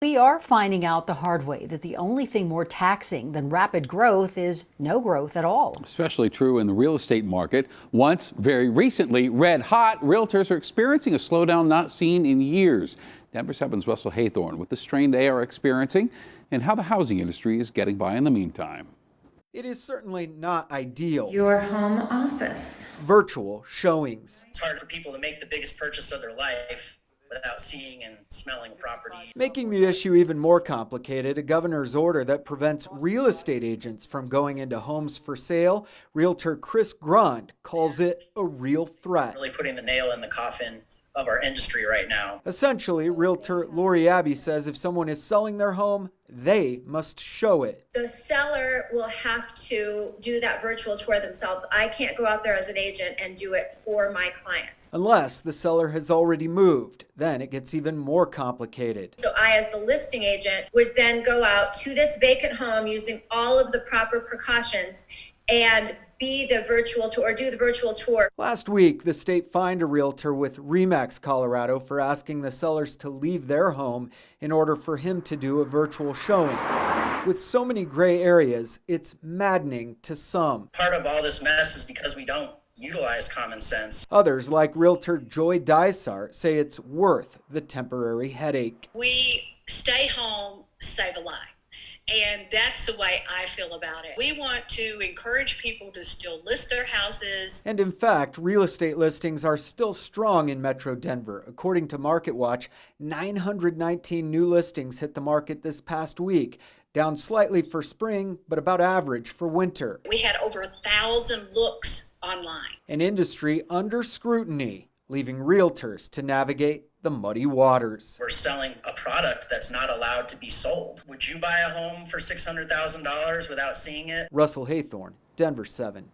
We are finding out the hard way that the only thing more taxing than rapid growth is no growth at all. Especially true in the real estate market. Once very recently red hot, realtors are experiencing a slowdown not seen in years. Denver 7's Russell Haythorne with the strain they are experiencing and how the housing industry is getting by in the meantime. It is certainly not ideal. Your home office. Virtual showings. It's hard for people to make the biggest purchase of their life without seeing and smelling property. Making the issue even more complicated, a governor's order that prevents real estate agents from going into homes for sale. Realtor Chris Grund calls it a real threat. Really putting the nail in the coffin of our industry right now. Essentially, Realtor Abbey says if someone is selling their home, they must show it. The seller will have to do that virtual tour themselves. I can't go out there as an agent and do it for my clients. Unless the seller has already moved, then it gets even more complicated. So I, as the listing agent, would then go out to this vacant home using all of the proper precautions and be the virtual tour or do the virtual tour. Last week, the state fined a realtor with Remax, Colorado for asking the sellers to leave their home in order for him to do a virtual showing. With so many gray areas, it's maddening to some. Part of all this mess is because we don't utilize common sense. Others, like Realtor Joy Dysart, say it's worth the temporary headache. We stay home, save a life. And that's the way I feel about it. We want to encourage people to still list their houses. And in fact, real estate listings are still strong in Metro Denver. According to MarketWatch, 919 new listings hit the market this past week, down slightly for spring, but about average for winter. We had over 1,000 looks online. An industry under scrutiny, leaving realtors to navigate the muddy waters. We're selling a product that's not allowed to be sold. Would you buy a home for $600,000 without seeing it? Russell Haythorne, Denver 7.